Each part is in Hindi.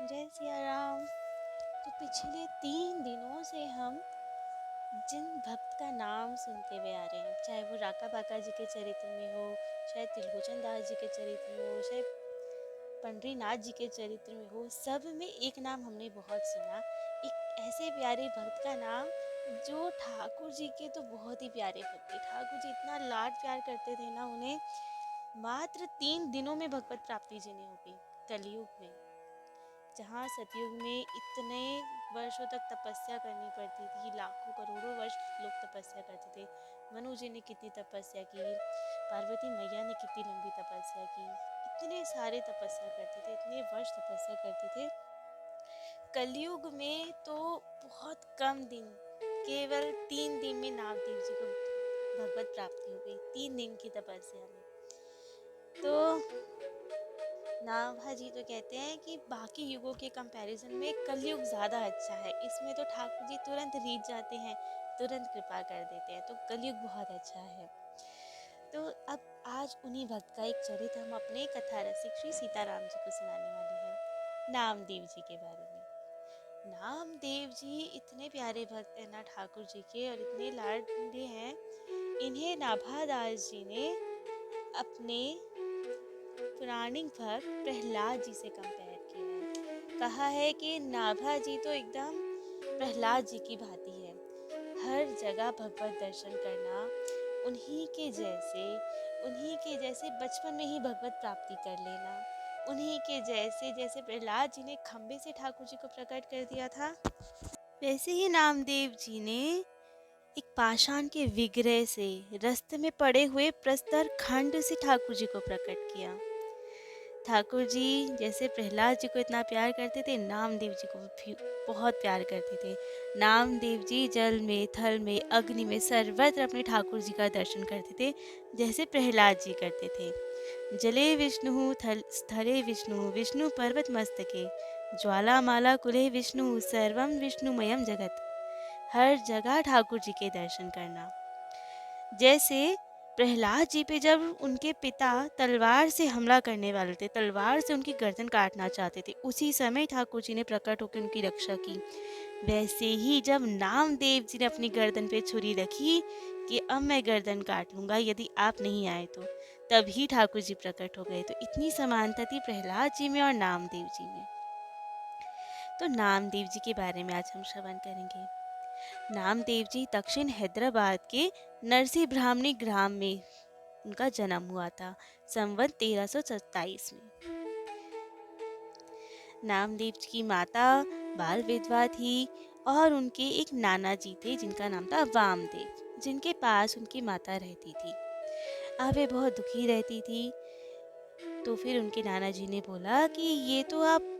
जय सिया राम। तो पिछले 3 दिनों से हम जिन भक्त का नाम सुनते हुए आ रहे हैं, चाहे वो राका बाका जी के चरित्र में हो, शायद त्रिलोचन दास जी के चरित्र में हो, शायद पंडरीनाथ जी के चरित्र में हो, सब में एक नाम हमने बहुत सुना। एक ऐसे प्यारे भक्त का नाम जो ठाकुर जी के तो बहुत ही प्यारे भक्त थे। ठाकुर जी इतना लाड प्यार करते थे ना उन्हें। मात्र 3 दिनों में भगवत प्राप्ति जिन्हें हो गई कलयुग में, जहाँ सतयुग में इतने वर्षों तक तपस्या करनी पड़ती थी, लाखों करोड़ों वर्ष लोग तपस्या करते थे। मनु जी ने कितनी तपस्या की, पार्वती मैया ने कितनी लंबी तपस्या की, इतने सारे तपस्या करते थे, इतने वर्ष तपस्या करते थे। कलयुग में तो बहुत कम दिन, केवल 3 दिन में नामदेव जी को भगवत प्राप्ति हो गई, 3 दिन की तपस्या में। तो नाभा जी तो कहते हैं कि बाकी युगों के कंपैरिजन में कलयुग ज़्यादा अच्छा है। इसमें तो ठाकुर जी तुरंत रीझ जाते हैं, तुरंत कृपा कर देते हैं, तो कलयुग बहुत अच्छा है। तो अब आज उन्हीं भक्त का एक चरित्र हम अपने कथा रसिक श्री सीताराम जी को सुनाने वाले हैं, नामदेव जी के बारे में। नामदेव जी इतने प्यारे भक्त हैं ना ठाकुर जी के, और इतने लाडले हैं। इन्हें नाभादास जी ने अपने पुराणिक भक्त प्रहलाद जी से कंपेयर किया है। कहा है कि नाभा जी तो एकदम प्रहलाद जी की भांति है। हर जगह भगवत दर्शन करना, उन्हीं के जैसे बचपन में ही भगवत प्राप्ति कर लेना, उन्हीं के जैसे जैसे प्रहलाद जी ने खम्बे से ठाकुर जी को प्रकट कर दिया था, वैसे ही नामदेव जी ने एक पाषाण के विग्रह से रास्ते में पड़े हुए प्रस्तर खंड से ठाकुर जी को प्रकट किया। ठाकुर जी जैसे प्रहलाद जी को इतना प्यार करते थे, नामदेव जी को भी बहुत प्यार करते थे। नामदेव जी जल में, थल में, अग्नि में सर्वत्र अपने ठाकुर जी का दर्शन करते थे, जैसे प्रहलाद जी करते थे। जले विष्णु स्थले विष्णु विष्णु पर्वत मस्तके, ज्वाला माला कुले विष्णु सर्वम विष्णुमयम जगत। हर जगह ठाकुर जी के दर्शन करना। जैसे प्रहलाद जी पे जब उनके पिता तलवार से हमला करने वाले थे, तलवार से उनकी गर्दन काटना चाहते थे, उसी समय ठाकुर जी ने प्रकट होकर उनकी रक्षा की। वैसे ही जब नामदेव जी ने अपनी गर्दन पे छुरी रखी कि अब मैं गर्दन काट लूंगा यदि आप नहीं आए तो, तभी ठाकुर जी प्रकट हो गए। तो इतनी समानता थी प्रहलाद जी में और नामदेव जी में। तो नामदेव जी के बारे में आज हम श्रवण करेंगे। नामदेव जी दक्षिण हैदराबाद के नरसी ब्राह्मणी ग्राम में उनका जन्म हुआ था, संवत 1327 में। नामदेव जी की माता बाल विधवा थी और उनके एक नाना जी थे जिनका नाम था वामदेव, जिनके पास उनकी माता रहती थी। अब वे बहुत दुखी रहती थी। तो फिर उनके नाना जी ने बोला कि ये तो आप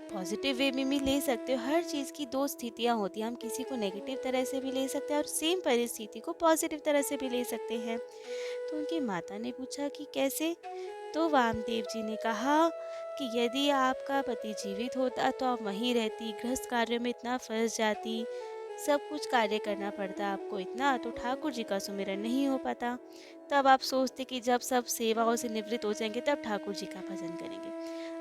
पॉजिटिव वे में भी ले सकते हो। हर चीज़ की दो स्थितियाँ होती हैं, हम किसी को नेगेटिव तरह से भी ले सकते हैं और सेम परिस्थिति को पॉजिटिव तरह से भी ले सकते हैं। तो उनकी माता ने पूछा कि कैसे? तो वामदेव जी ने कहा कि यदि आपका पति जीवित होता तो आप वहीं रहती, गृहस्थ कार्यों में इतना फंस जाती, सब कुछ कार्य करना पड़ता आपको इतना, तो ठाकुर जी का सुमिरन नहीं हो पाता। तब आप सोचते कि जब सब सेवाओं से निवृत्त हो जाएंगे तब ठाकुर जी का भजन करेंगे।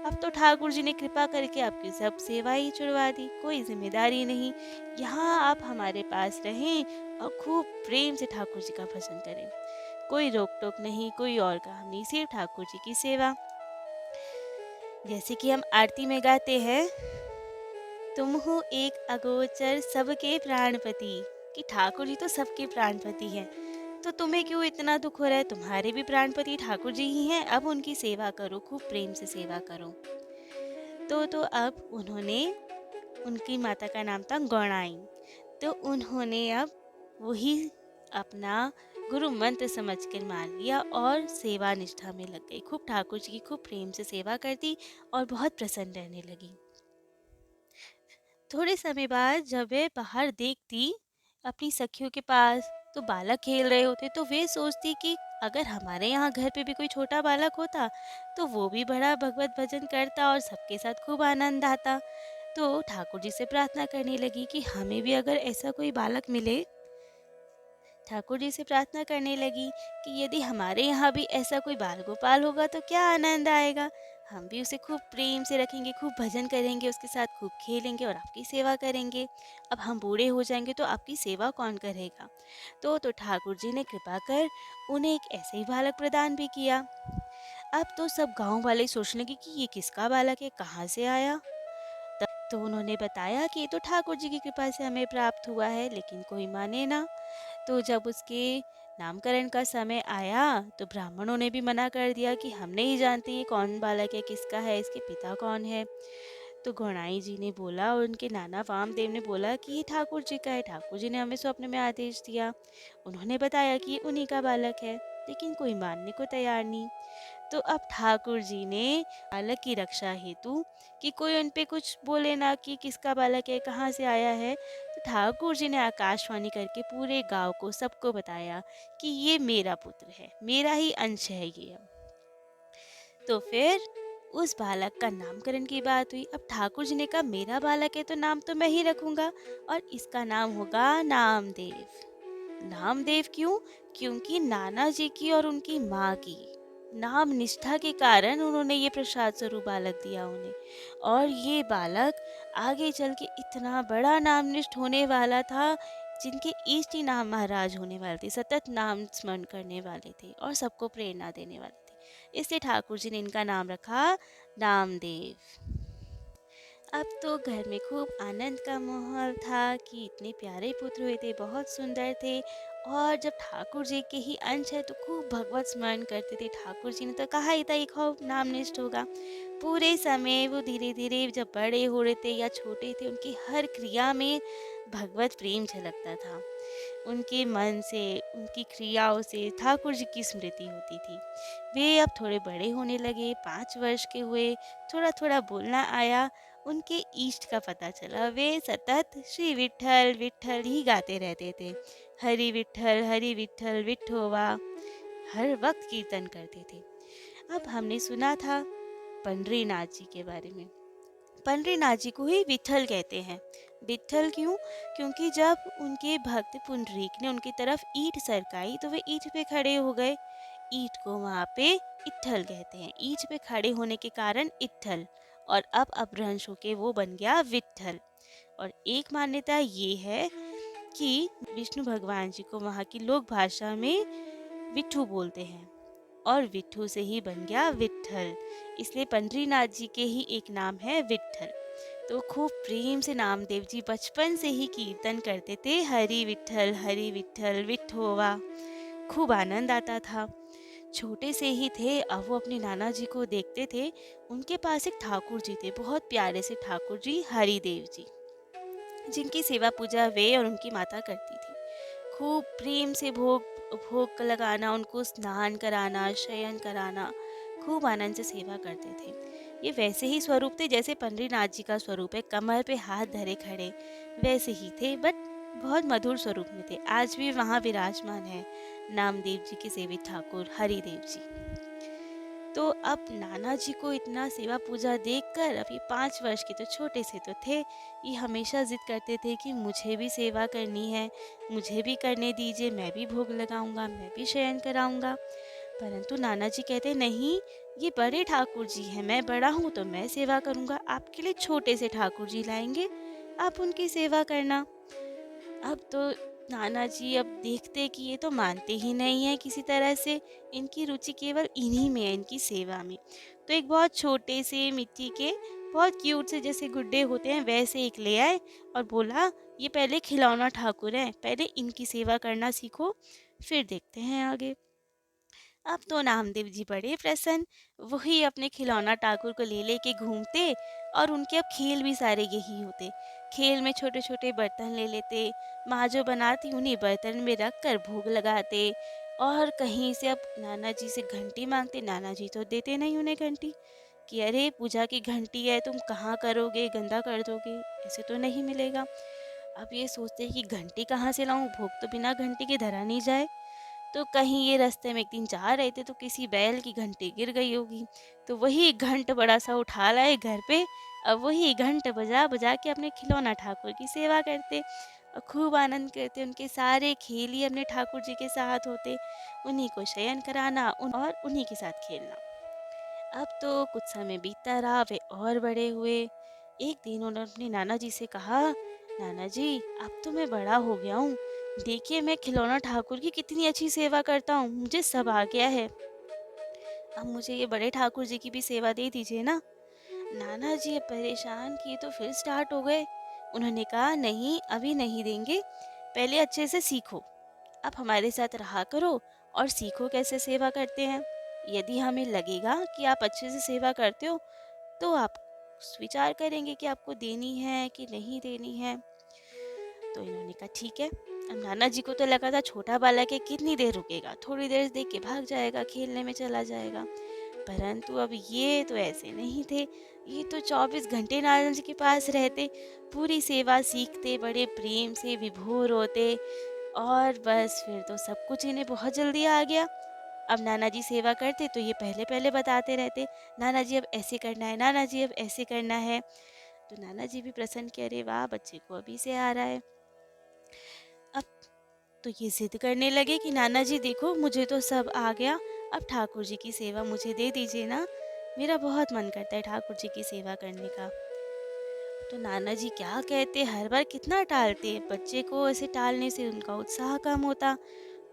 अब तो ठाकुर जी ने कृपा करके आपकी सब सेवा ही छुड़वा दी, कोई जिम्मेदारी नहीं। यहाँ आप हमारे पास रहें और खूब प्रेम से ठाकुर जी का भजन करें। कोई रोक टोक नहीं, कोई और काम नहीं, सिर्फ ठाकुर जी की सेवा। जैसे कि हम आरती में गाते हैं, तुम हो एक अगोचर सबके प्राणपति, कि ठाकुर जी तो सबके प्राणपति हैं, तो तुम्हें क्यों इतना दुख हो रहा है? तुम्हारे भी प्राणपति ठाकुर जी ही हैं, अब उनकी सेवा करो, खूब प्रेम से सेवा करो। तो अब उन्होंने, उनकी माता का नाम था गौणाई, तो उन्होंने अब वही अपना गुरु मंत्र समझ कर मान लिया और सेवा निष्ठा में लग गई। खूब ठाकुर जी की खूब प्रेम से सेवा करती और बहुत प्रसन्न रहने लगी। थोड़े समय बाद जब वे बाहर देखती अपनी सखियों के पास, तो बालक खेल रहे होते, तो वे सोचती कि अगर हमारे यहाँ घर पे भी कोई छोटा बालक होता तो वो भी बड़ा भगवत भजन करता और सबके साथ खूब आनंद आता। तो ठाकुर जी से प्रार्थना करने लगी कि हमें भी अगर ऐसा कोई बालक मिले। ठाकुर जी से प्रार्थना करने लगी कि यदि हमारे यहाँ भी ऐसा कोई बाल गोपाल होगा तो क्या आनंद आएगा। हम भी उसे खूब प्रेम से रखेंगे, खूब भजन करेंगे, उसके साथ खूब खेलेंगे और आपकी सेवा करेंगे। अब हम बूढ़े हो जाएंगे तो आपकी सेवा कौन करेगा? तो ठाकुर जी ने कृपा कर उन्हें एक ऐसे ही बालक प्रदान भी किया। अब तो सब गांव वाले सोचने लगे कि ये किसका बालक है, कहाँ से आया। तब तो उन्होंने बताया कि ये तो ठाकुर जी की कृपा से हमें प्राप्त हुआ है, लेकिन कोई माने ना। तो जब उसके नामकरण का समय आया तो ब्राह्मणों ने भी मना कर दिया कि हम नहीं जानते ये कौन बालक है, किसका है, इसके पिता कौन है। तो गौणाई जी ने बोला और उनके नाना वामदेव ने बोला कि ये ठाकुर जी का है, ठाकुर जी ने हमें स्वप्न में आदेश दिया। उन्होंने बताया कि ये उन्हीं का बालक है, लेकिन कोई मानने को तैयार नहीं। तो अब ठाकुर जी ने बालक की रक्षा हेतु कि कोई उन पे कुछ बोले ना कि किसका बालक है, कहाँ से आया है, तो ठाकुर जी ने आकाशवाणी करके पूरे गांव को सबको बताया कि ये मेरा पुत्र है, मेरा ही अंश है ये। तो फिर उस बालक का नामकरण की बात हुई। अब ठाकुर जी ने कहा मेरा बालक है तो नाम तो मैं ही रखूंगा और इसका नाम होगा नामदेव। नामदेव क्यों? क्योंकि नाना जी की और उनकी माँ की नाम निष्ठा के कारण उन्होंने ये प्रसाद स्वरूप बालक दिया उन्हें। और ये बालक आगे चल के इतना बड़ा नामनिष्ठ होने वाला था, जिनके इष्ट ही नाम महाराज होने वाले थे, सतत नाम स्मरण करने वाले थे और सबको प्रेरणा देने वाले थे। इसलिए ठाकुर जी ने इनका नाम रखा नामदेव। अब तो घर में खूब आनंद का माहौल था कि इतने प्यारे पुत्र हुए थे, बहुत सुंदर थे। और जब ठाकुर जी के ही अंश है तो खूब भगवत स्मरण करते थे। ठाकुर जी ने तो कहा ही था ये खूब नामनिष्ठ होगा। पूरे समय वो धीरे धीरे जब बड़े हो रहे थे या छोटे थे, उनकी हर क्रिया में भगवत प्रेम झलकता था। उनके मन से, उनकी क्रियाओं से ठाकुर जी की स्मृति होती थी। वे अब थोड़े बड़े होने लगे, 5 वर्ष के हुए, थोड़ा थोड़ा बोलना आया। उनके इष्ट का पता चला, वे सतत श्री विठल विठल ही गाते रहते थे। हरि विठल विठोवा, हर वक्त कीर्तन करते थे। अब हमने सुना था पंडरीनाथ जी के बारे में। पंडरीनाथ जी को ही विठल कहते हैं। विठल क्यों? क्योंकि जब उनके भक्त पुंडरीक ने उनकी तरफ ईंट सरकाई तो वे ईंट पे खड़े हो गए। ईंट को वहाँ पे इट्ठल कहते हैं, ईंट पे खड़े होने के कारण इट्ठल। और अब अपभ्रंश होके वो बन गया विट्ठल। और एक मान्यता ये है कि विष्णु भगवान जी को वहाँ की लोक भाषा में विठू बोलते हैं और विठू से ही बन गया विट्ठल। इसलिए पंडरीनाथ जी के ही एक नाम है विट्ठल। तो खूब प्रेम से नामदेव जी बचपन से ही कीर्तन करते थे, हरि विठ्ठल विठोवा। खूब आनंद आता था। छोटे से ही थे, अब वो अपने नाना जी को देखते थे। उनके पास एक ठाकुर जी थे, बहुत प्यारे से ठाकुर जी हरिदेव जी, जिनकी सेवा पूजा वे और उनकी माता करती थी। खूब प्रेम से भोग भोग लगाना, उनको स्नान कराना, शयन कराना, खूब आनंद से सेवा करते थे। ये वैसे ही स्वरूप थे जैसे पंडरीनाथ जी का स्वरूप है, कमर पे हाथ धरे खड़े वैसे ही थे, बट बहुत मधुर स्वरूप में थे। आज भी वहाँ विराजमान है नामदेव जी के सेवित ठाकुर हरिदेव जी। तो अब नाना जी को इतना सेवा पूजा देखकर, अब ये 5 वर्ष के तो छोटे से तो थे, ये हमेशा जिद करते थे कि मुझे भी सेवा करनी है, मुझे भी करने दीजिए, मैं भी भोग लगाऊंगा, मैं भी शयन कराऊंगा। परंतु नाना जी कहते नहीं, ये बड़े ठाकुर जी हैं, मैं बड़ा हूँ तो मैं सेवा करूंगा, आपके लिए छोटे से ठाकुर जी लाएंगे, आप उनकी सेवा करना। अब तो नाना जी अब देखते कि ये तो मानते ही नहीं है किसी तरह से, इनकी रुचि केवल इन्हीं में है, इनकी सेवा में। तो एक बहुत छोटे से मिट्टी के बहुत क्यूट से जैसे गुड्डे होते हैं वैसे एक ले आए और बोला ये पहले खिलौना ठाकुर है, पहले इनकी सेवा करना सीखो, फिर देखते हैं आगे। अब तो नामदेव जी बड़े प्रसन्न, वही अपने खिलौना ठाकुर को ले लेके घूमते और उनके अब खेल भी सारे यही होते। खेल में छोटे छोटे बर्तन ले लेते, माँ जो बनाती उन्हीं बर्तन में रख कर भोग लगाते। और कहीं से अब नाना जी से घंटी मांगते, नाना जी तो देते नहीं उन्हें घंटी, कि अरे पूजा की घंटी है, तुम कहाँ करोगे, गंदा कर दोगे, ऐसे तो नहीं मिलेगा। अब ये सोचते कि घंटी कहाँ से लाऊं, भोग तो बिना घंटी के धरा नहीं जाए। तो कहीं ये रास्ते में एक दिन जा रहे थे तो किसी बैल की घंटी गिर गई होगी, तो वही घंट बड़ा सा उठा लाए घर पे। अब वही घंट बजा बजा के अपने खिलौना ठाकुर की सेवा करते और खूब आनंद करते। उनके सारे खेल ही अपने ठाकुर जी के साथ होते, उन्हीं को शयन कराना और उन्हीं के साथ खेलना। अब तो कुछ समय बीतता रहा, वे और बड़े हुए। एक दिन उन्होंने अपने नाना जी से कहा, नाना जी, अब तो मैं बड़ा हो गया हूँ। देखिए मैं खिलौना ठाकुर की कितनी अच्छी सेवा करता हूँ, मुझे सब आ गया है। अब मुझे ये बड़े ठाकुर जी की भी सेवा दे दीजिए ना। नाना जी अब परेशान किए तो फिर स्टार्ट हो गए। उन्होंने कहा, नहीं अभी नहीं देंगे, पहले अच्छे से सीखो। आप हमारे साथ रहा करो और सीखो कैसे सेवा करते हैं। यदि हमें लगेगा कि आप अच्छे से सेवा करते हो तो आप विचार करेंगे कि आपको देनी है कि नहीं देनी है। तो इन्होंने कहा ठीक है। अब नाना जी को तो लगा था छोटा बालक है, कितनी देर रुकेगा, थोड़ी देर देख के भाग जाएगा, खेलने में चला जाएगा। परंतु अब ये तो ऐसे नहीं थे। ये तो 24 घंटे नाना जी के पास रहते, पूरी सेवा सीखते, बड़े प्रेम से विभोर होते। और बस फिर तो सब कुछ इन्हें बहुत जल्दी आ गया। अब नाना जी सेवा करते तो ये पहले पहले बताते रहते, नाना जी अब ऐसे करना है, नाना जी अब ऐसे करना है। तो नाना जी भी प्रसन्न कि अरे वाह, बच्चे को अभी से आ रहा है। अब तो ये जिद करने लगे कि नाना जी देखो, मुझे तो सब आ गया, अब ठाकुर जी की सेवा मुझे दे दीजिए ना, मेरा बहुत मन करता है ठाकुर जी की सेवा करने का। तो नाना जी क्या कहते, हर बार कितना टालते, बच्चे को ऐसे टालने से उनका उत्साह कम होता।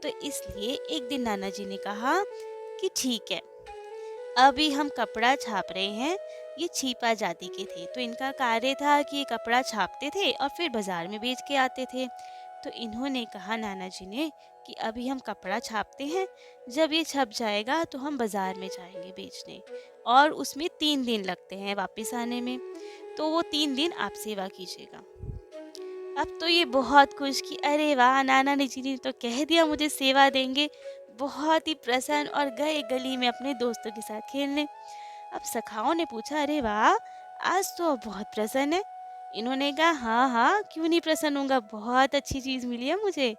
तो इसलिए एक दिन नाना जी ने कहा कि ठीक है, अभी हम कपड़ा छाप रहे हैं। ये छिपा जाति के थे, तो इनका कार्य था कि ये कपड़ा छापते थे और फिर बाजार में बेच के आते थे। तो इन्होंने कहा नाना जी ने कि अभी हम कपड़ा छापते हैं, जब ये छप जाएगा तो हम बाजार में जाएंगे बेचने, और उसमें 3 दिन लगते हैं वापस आने में, तो वो 3 दिन आप सेवा कीजिएगा। अब तो ये बहुत खुश कि अरे वाह, नाना जी ने तो कह दिया मुझे सेवा देंगे। बहुत ही प्रसन्न और गए गली में अपने दोस्तों के साथ खेलने। अब सखाओं ने पूछा, अरे वाह, आज तो आप बहुत प्रसन्न है। इन्होंने कहा, हाँ हाँ, क्यों नहीं प्रसन्न होऊंगा, बहुत अच्छी चीज मिली है मुझे।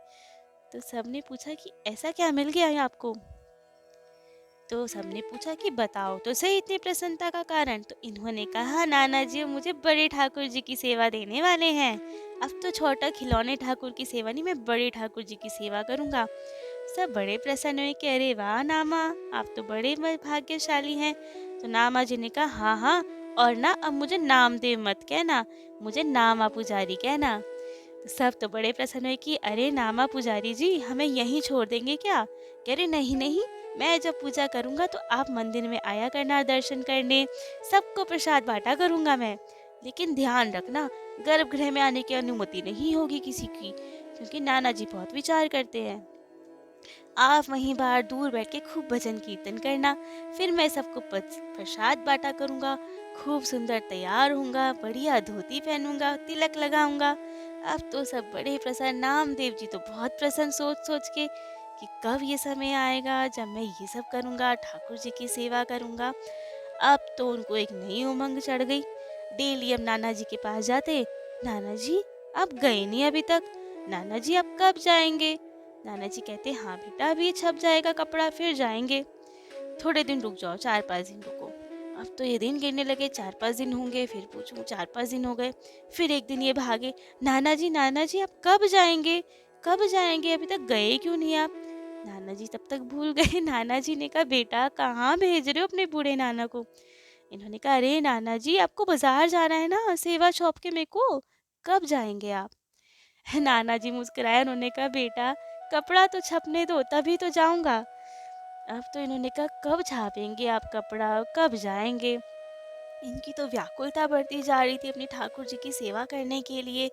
तो सबने पूछा कि ऐसा क्या मिल गया है आपको। तो सबने पूछा कि बताओ तो सही इतनी प्रसन्नता का कारण। तो इन्होंने कहा, नाना जी मुझे बड़े ठाकुर जी की सेवा देने वाले हैं। अब तो छोटा खिलौने ठाकुर की सेवा नहीं, मैं बड़े ठाकुर जी की सेवा करूंगा। सब बड़े प्रसन्न हुए कि अरे वाह नामा, आप तो बड़े भाग्यशाली हैं। तो नामा जी ने कहा, हाँ हाँ, और ना अब मुझे नामदेव मत कहना, मुझे नामा पुजारी कहना। तो सब तो बड़े प्रसन्न हुए कि अरे नामा पुजारी जी, हमें यहीं छोड़ देंगे क्या। कह रहे, नहीं नहीं, मैं जब पूजा करूंगा तो आप मंदिर में आया करना दर्शन करने, सबको प्रसाद बांटा करूंगा मैं। लेकिन ध्यान रखना, गर्भगृह में आने की अनुमति नहीं होगी किसी की, क्योंकि नाना जी बहुत विचार करते हैं। आप वहीं बाहर दूर बैठ के खूब भजन कीर्तन करना, फिर मैं सबको प्रसाद बांटा करूंगा, खूब सुंदर तैयार होऊंगा, बढ़िया धोती पहनूंगा, तिलक लगाऊंगा। अब तो सब बड़े प्रसन्न, नामदेव जी तो बहुत प्रसन्न सोच सोच के कि कब ये समय आएगा जब मैं ये सब करूंगा, ठाकुर जी की सेवा करूंगा। अब तो उनको एक नई उमंग चढ़ गई। डेली अब नाना जी के पास जाते, नाना जी आप गए नहीं अभी तक, नाना जी आप कब जाएंगे। नाना जी कहते, हाँ बेटा, अभी ये छप जाएगा कपड़ा, फिर जाएंगे, थोड़े दिन रुक जाओ, 4-5 दिन रुको। अब तो ये दिन गिनने लगे, 4-5 दिन होंगे, फिर पूछूं 4-5 दिन हो गए। फिर एक दिन ये भागे, नाना जी आप कब जाएंगे, कब जाएंगे, अभी तक गए क्यों नहीं आप। नाना जी तब तक भूल गए। नाना जी ने कहा, बेटा कहाँ भेज रहे हो अपने बूढ़े नाना को। इन्होंने कहा, अरे नाना जी आपको बाजार जाना है ना, सेवा सौंप के मेरे को, कब जाएंगे आप। नाना जी मुस्कुराए, उन्होंने कहा, बेटा कपड़ा तो छपने दो तभी तो जाऊंगा। अब तो इन्होंने कहा, कब छापेंगे आप कपड़ा, कब जाएंगे। इनकी तो व्याकुलता बढ़ती जा रही थी अपनी ठाकुर जी की सेवा करने के लिए।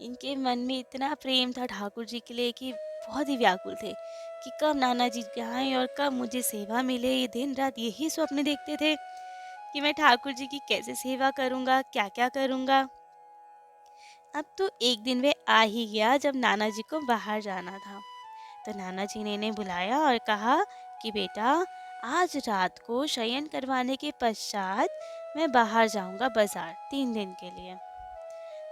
इनके मन में इतना प्रेम था ठाकुर जी के लिए कि बहुत ही व्याकुल थे कि कब नाना जी आए और कब मुझे सेवा मिले। ये दिन रात यही स्वप्न देखते थे कि मैं ठाकुर जी की कैसे सेवा करूंगा, क्या क्या करूंगा। अब तो एक दिन वे आ ही गया जब नाना जी को बाहर जाना था। तो नाना जी ने इन्हें बुलाया और कहा कि बेटा, आज रात को शयन करवाने के पश्चात मैं बाहर जाऊंगा बाजार 3 दिन के लिए।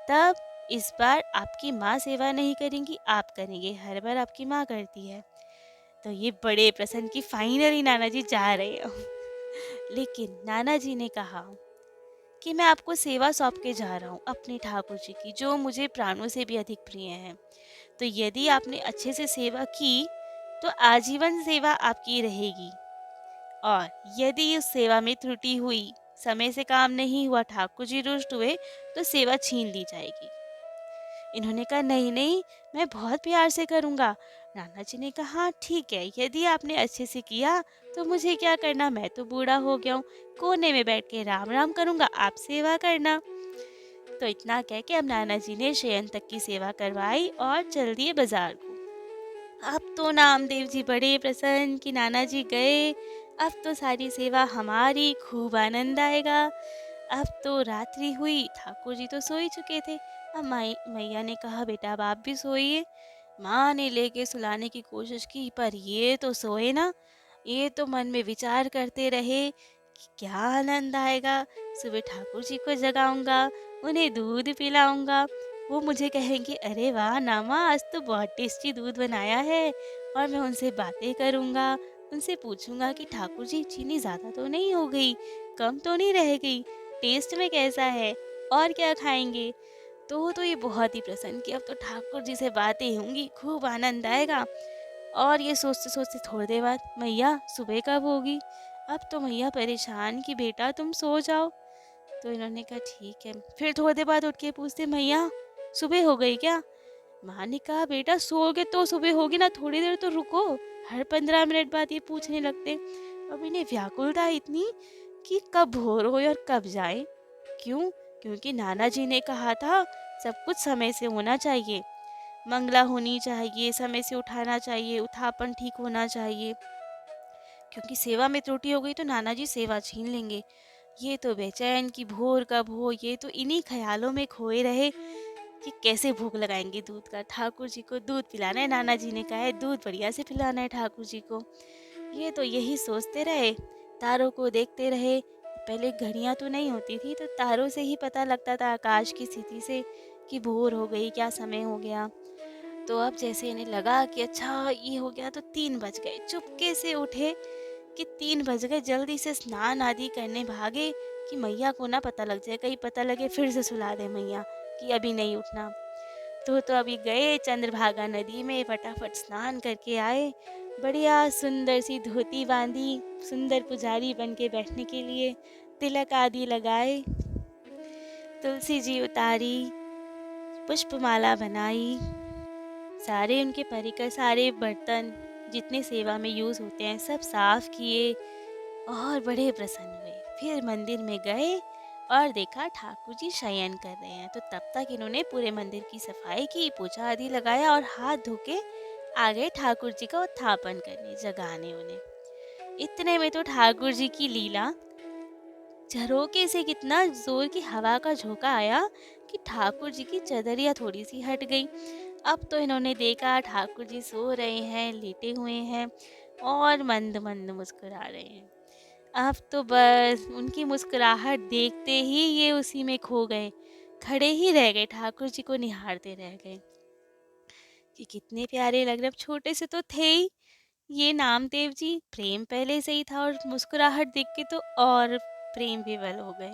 तब इस बार आपकी माँ सेवा नहीं करेंगी, आप करेंगे, हर बार आपकी माँ करती है। तो ये बड़े प्रसन्न की फाइनली नाना जी जा रहे हो। लेकिन नाना जी ने कहा कि मैं आपको सेवा सौंप के जा रहा हूँ अपने ठाकुर जी की, जो मुझे प्राणों से भी अधिक प्रिय है। तो यदि आपने अच्छे से सेवा की तो आजीवन सेवा आपकी रहेगी। और यदि उस सेवा में त्रुटि हुई, समय से काम नहीं हुआ, ठाकुर जी रुष्ट हुए, तो सेवा छीन ली जाएगी। इन्होंने कहा नहीं नहीं, मैं बहुत प्यार से करूँगा। नाना जी ने कहा हाँ ठीक है, यदि आपने अच्छे से किया तो मुझे क्या करना, मैं तो बूढ़ा हो गया हूँ, कोने में बैठ के राम राम करूँगा, आप सेवा करना। तो इतना कह के अब नाना जी ने शयन तक की सेवा करवाई और चल दिए बाजार को। अब तो नामदेव जी बड़े प्रसन्न कि नाना जी गए, अब तो सारी सेवा हमारी, खूब आनंद आएगा। अब तो रात्रि हुई, ठाकुर जी तो सो ही चुके थे। अब मैया ने कहा बेटा अब आप भी सोइए। माँ ने लेके सुलाने की कोशिश की पर ये तो सोए ना, ये तो मन में विचार करते रहे कि क्या आनंद आएगा, सुबह ठाकुर जी को जगाऊंगा, उन्हें दूध पिलाऊंगा, वो मुझे कहेंगे अरे वाह नामा आज तो बहुत टेस्टी दूध बनाया है, और मैं उनसे बातें करूंगा, उनसे पूछूंगा कि ठाकुर जी चीनी ज़्यादा तो नहीं हो गई, कम तो नहीं रह गई, टेस्ट में कैसा है, और क्या खाएंगे। तो ये बहुत ही प्रसन्न कि अब तो ठाकुर जी से बातें होंगी, खूब आनंद आएगा। और ये सोचते सोचते थोड़ी देर बाद मैया सुबह कब होगी। अब तो मैया परेशान कि बेटा तुम सो जाओ। तो इन्होंने कहा ठीक है। फिर थोड़ी देर बाद उठ के पूछते मैया सुबह हो गई क्या। माँ ने कहा बेटा सोओगे तो सुबह होगी ना, थोड़ी देर तो रुको, हर 15 मिनट बाद ये पूछने लगते। अब इन्हें व्याकुलता इतनी कि कब भोर हो और कब जाए। क्यों? क्योंकि नाना जी ने कहा था सब कुछ समय से होना चाहिए, मंगला होनी चाहिए, समय से उठाना चाहिए, उठापन ठीक होना चाहिए, क्योंकि सेवा में त्रुटि हो गई तो नाना जी सेवा छीन लेंगे। ये तो बेचैन कि भोर कब हो, ये तो इन्हीं ख्यालों में खोए रहे कि कैसे भूख लगाएंगे दूध का, ठाकुर जी को दूध पिलाना है, नाना जी ने कहा है दूध बढ़िया से पिलाना है ठाकुर जी को। ये तो यही सोचते रहे, तारों को देखते रहे। पहले घड़ियां तो नहीं होती थी तो तारों से ही पता लगता था आकाश की स्थिति से कि भोर हो गई, क्या समय हो गया। तो अब जैसे इन्हें लगा कि अच्छा ये हो गया तो 3 बज गए, चुपके से उठे कि 3 बज गए, जल्दी से स्नान आदि करने भागे कि मैया को ना पता लग जाए, कहीं पता लगे फिर से सुला दे मैया कि अभी नहीं उठना। तो अभी गए चंद्रभागा नदी में, फटाफट स्नान करके आए, बढ़िया सुंदर सी धोती बांधी, सुंदर पुजारी बन के बैठने के लिए, तिलक आदि लगाए, तुलसी जी उतारी, पुष्पमाला बनाई, सारे उनके परिकर, सारे बर्तन जितने सेवा में यूज़ होते हैं सब साफ किए और बड़े प्रसन्न हुए। फिर मंदिर में गए और देखा ठाकुर जी शयन कर रहे हैं। तो तब तक इन्होंने पूरे मंदिर की सफाई की, पूजा आदि लगाया और हाथ धो के आ गए ठाकुर जी का उत्थापन करने, जगाने उन्हें। इतने में तो ठाकुर जी की लीला, झरोके से कितना जोर की हवा का झोंका आया कि ठाकुर जी की चदरिया थोड़ी सी हट गई। अब तो इन्होंने देखा ठाकुर जी सो रहे हैं, लेटे हुए हैं और मंद मंद मुस्कुरा रहे हैं। अब तो बस उनकी मुस्कुराहट देखते ही ये उसी में खो गए, खड़े ही रह गए, ठाकुर जी को निहारते रह गए कि कितने प्यारे लग रहे। अब छोटे से तो थे ही ये नामदेव जी, प्रेम पहले से ही था और मुस्कुराहट देख के तो और प्रेम विवल हो गए।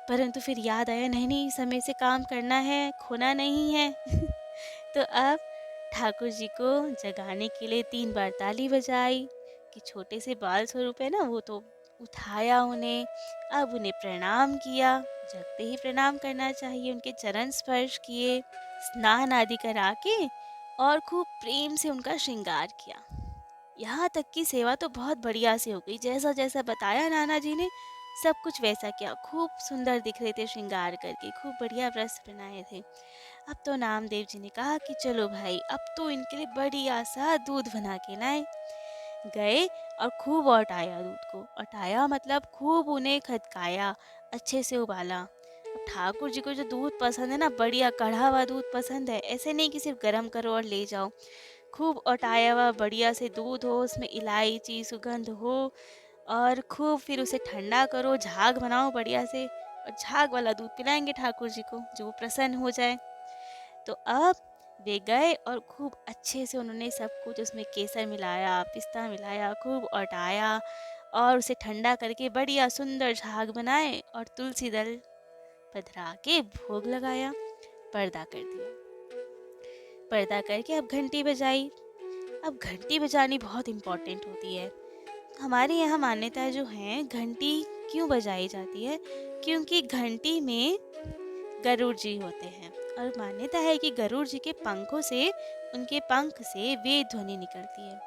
परंतु फिर याद आया नहीं नहीं, समय से काम करना है, खोना नहीं है। तो अब ठाकुर जी को जगाने के लिए 3 बार ताली बजाई कि छोटे से बाल स्वरूप है ना, वो तो उठाया उन्हें। अब उन्हें प्रणाम किया, जगते ही प्रणाम करना चाहिए, उनके चरण स्पर्श किए, स्नान आदि करा के और खूब प्रेम से उनका श्रृंगार किया। यहाँ तक की सेवा तो बहुत बढ़िया से हो गई, जैसा जैसा बताया नाना जी ने सब कुछ वैसा किया। खूब सुंदर दिख रहे थे श्रृंगार करके, खूब बढ़िया वस्त्र बनाए थे। अब तो नामदेव जी ने कहा कि चलो भाई अब तो इनके लिए बढ़िया सा दूध बना के लाए। गए और खूब औटाया दूध को, औटाया मतलब खूब उन्हें खदकाया, अच्छे से उबाला। अब ठाकुर जी को जो दूध पसंद है ना, बढ़िया कढ़ा हुआ दूध पसंद है, ऐसे नहीं कि सिर्फ गर्म करो और ले जाओ। खूब औटाया हुआ बढ़िया से दूध हो, उसमें इलायची सुगंध हो, और खूब फिर उसे ठंडा करो, झाग बनाओ बढ़िया से, और झाग वाला दूध पिलाएंगे ठाकुर जी को, जो वो प्रसन्न हो जाए। तो अब वे गए और खूब अच्छे से उन्होंने सब कुछ उसमें केसर मिलाया, पिस्ता मिलाया, खूब औटाया और उसे ठंडा करके बढ़िया सुंदर झाग बनाए और तुलसी दल पधरा के भोग लगाया, पर्दा कर दिया। पर्दा करके अब घंटी बजाई। अब घंटी बजानी बहुत इम्पोर्टेंट होती है हमारे यहाँ मान्यता जो है, घंटी क्यों बजाई जाती है? क्योंकि घंटी में गरुड़ जी होते हैं और मान्यता है कि गरुड़ जी के पंखों से, उनके पंख से वेद ध्वनि निकलती है।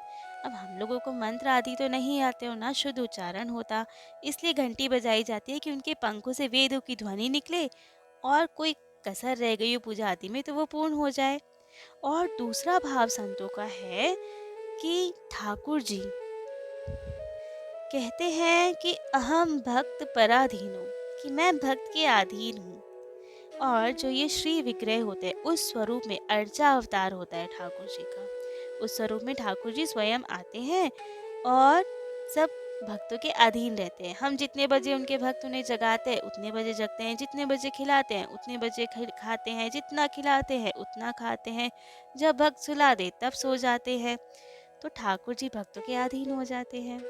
अब हम लोगों को मंत्र आदि तो नहीं आते हो ना, शुद्ध उच्चारण होता, इसलिए घंटी बजाई जाती है कि उनके पंखों से वेदों की ध्वनि निकले और कोई कसर रह गई हो पूजा आदि में तो वो पूर्ण हो जाए। और दूसरा भाव संतों का है कि ठाकुर जी कहते हैं कि अहम भक्त पराधीन हूँ, कि मैं भक्त के अधीन हूँ। और जो ये श्री विग्रह होते हैं, उस स्वरूप में अर्चा अवतार होता है ठाकुर जी का। उस स्वरूप में ठाकुर जी स्वयं आते हैं और सब भक्तों के अधीन रहते हैं। हम जितने बजे उनके भक्त उन्हें जगाते हैं उतने बजे जगते हैं, जितने बजे खिलाते हैं उतने बजे खाते हैं, जितना खिलाते हैं उतना खाते हैं, जब भक्त सुला दे तब सो जाते हैं। तो ठाकुर जी भक्तों के अधीन हो जाते हैं।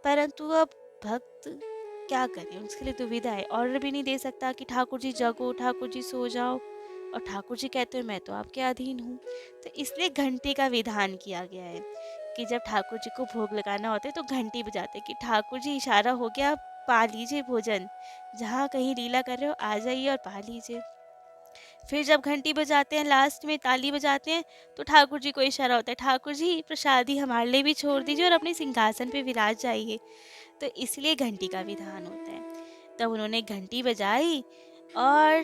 परंतु अब भक्त क्या करे, उसके लिए दुविधा है, ऑर्डर भी नहीं दे सकता कि ठाकुर जी जगो, ठाकुर जी सो जाओ, और ठाकुर जी कहते हैं मैं तो आपके अधीन हूँ। तो इसलिए घंटी का विधान किया गया है कि जब ठाकुर जी को भोग लगाना होता है तो घंटी बजाते कि ठाकुर जी इशारा हो गया, पा लीजिए भोजन, जहाँ कहीं लीला कर रहे हो आ जाइए और पा लीजिए। फिर जब घंटी बजाते हैं, लास्ट में ताली बजाते हैं, तो ठाकुर जी को इशारा होता है, ठाकुर जी प्रसादी हमारे लिए भी छोड़ दीजिए और अपने सिंहासन पे विराज जाइए। तो इसलिए घंटी का विधान होता है। तब उन्होंने घंटी बजाई और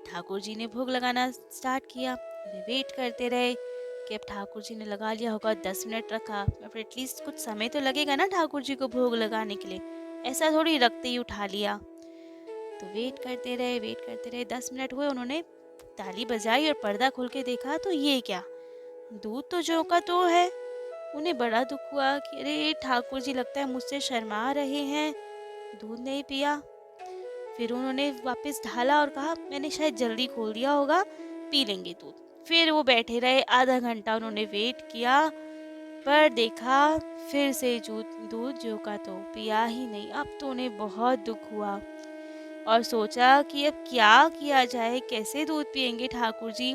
ठाकुर जी ने भोग लगाना स्टार्ट किया। वे वेट करते रहे कि अब ठाकुर जी ने लगा लिया होगा, 10 मिनट रखा, अब एटलीस्ट कुछ समय तो लगेगा ना ठाकुर जी को भोग लगाने के लिए, ऐसा थोड़ी रखते ही उठा लिया। तो वेट करते रहे, 10 मिनट हुए, उन्होंने ताली बजाई और पर्दा खोल के देखा तो ये क्या, दूध तो जो का तो है। उन्हें बड़ा दुख हुआ कि अरे ठाकुर जी लगता है मुझसे शर्मा रहे हैं, दूध नहीं पिया। फिर उन्होंने वापस ढाला और कहा मैंने शायद जल्दी खोल दिया होगा, पी लेंगे दूध। फिर वो बैठे रहे, आधा घंटा उन्होंने वेट किया, पर देखा फिर से दूध जो का तो पिया ही नहीं। अब तो उन्हें बहुत दुख हुआ और सोचा कि अब क्या किया जाए, कैसे दूध पिएंगे ठाकुर जी।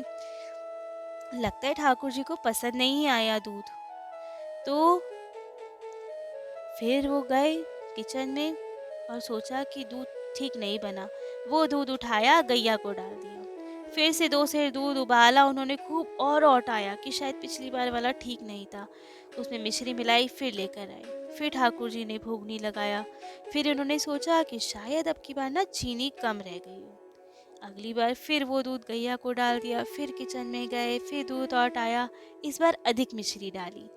लगता है ठाकुर जी को पसंद नहीं आया दूध। तो फिर वो गए किचन में और सोचा कि दूध ठीक नहीं बना। वो दूध उठाया, गैया को डाल दिया। फिर से 2 सेर दूध उबाला उन्होंने खूब और औटाया कि शायद पिछली बार वाला ठीक नहीं था। उसमें मिश्री मिलाई, फिर लेकर आए। फिर ठाकुर जी ने भोग नहीं लगाया। फिर उन्होंने सोचा कि शायद अब की बार ना चीनी कम रह गई हो। अगली बार फिर वो दूध गैया को डाल दिया। फिर किचन में गए, फिर दूध औटाया, इस बार अधिक मिश्री डाली।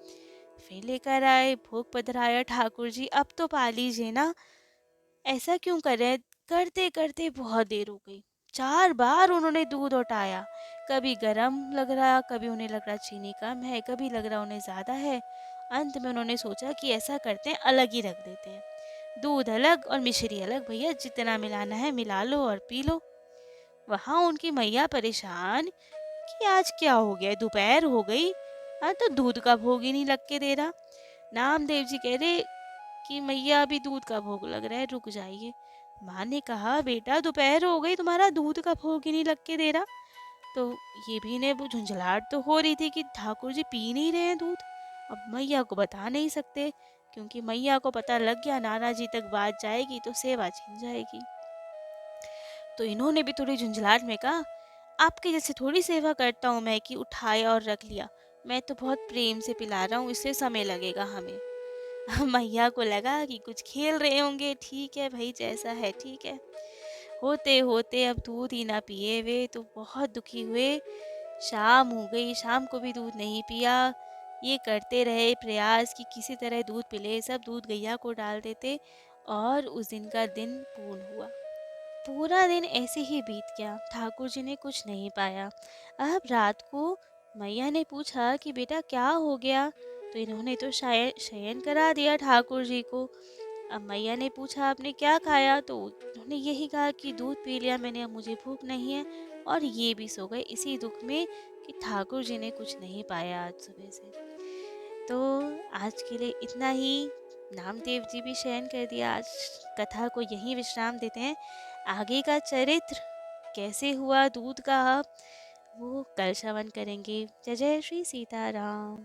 फिर लेकर आए, भोग पधराया, ठाकुर जी अब तो पा लीजिए ना, ऐसा क्यों कर रहे हैं? करते करते बहुत देर हो गई। 4 बार उन्होंने दूध उठाया, कभी गरम लग रहा, कभी उन्हें लग रहा चीनी कम है, कभी लग रहा उन्हें ज़्यादा है। अंत में उन्होंने सोचा कि ऐसा करते हैं, अलग ही रख देते हैं, दूध अलग और मिश्री अलग, भैया जितना मिलाना है मिला लो और पी लो। वहाँ उनकी मैया परेशान कि आज क्या हो गया, दोपहर हो गई, आज तो दूध का भोग ही नहीं लग के दे रहा। नामदेव जी कह रहे कि मैया अभी दूध का भोग लग रहा है, रुक जाइए। माँ ने कहा बेटा दोपहर हो गई, तुम्हारा दूध का भोग ही नहीं लग के दे रहा। तो ये भी ने वो झुंझलाहट तो हो रही थी कि ठाकुर जी पी नहीं रहे हैं दूध। अब मैया को बता नहीं सकते, क्योंकि मैया को पता लग गया नाराजी तक बात जाएगी तो सेवा छिन जाएगी। तो इन्होंने भी थोड़ी झुंझलाहट में कहा आपके जैसे थोड़ी सेवा करता हूँ मैं कि उठाया और रख लिया, मैं तो बहुत प्रेम से पिला रहा हूँ, इससे समय लगेगा हमें। मैया को लगा कि कुछ खेल रहे होंगे, ठीक है भाई जैसा है ठीक है। होते होते अब दूध ही ना पिए वे तो बहुत दुखी हुए। शाम हो गई, शाम को भी दूध नहीं पिया। ये करते रहे प्रयास कि किसी तरह दूध पिले, सब दूध गैया को डाल देते और उस दिन का दिन पूर्ण हुआ। पूरा दिन ऐसे ही बीत गया, ठाकुर जी ने कुछ नहीं पाया। अब रात को मैया ने पूछा कि बेटा क्या हो गया, तो इन्होंने तो शायद शयन करा दिया ठाकुर जी को। अब मैया ने पूछा आपने क्या खाया, तो उन्होंने यही कहा कि दूध पी लिया मैंने, अब मुझे भूख नहीं है, और ये भी सो गए इसी दुख में कि ठाकुर जी ने कुछ नहीं पाया आज सुबह से। तो आज के लिए इतना ही। नामदेव जी भी शयन कर दिया, आज कथा को यहीं विश्राम देते हैं। आगे का चरित्र कैसे हुआ दूध का, वो कल श्रवण करेंगे। जय जय श्री सीताराम।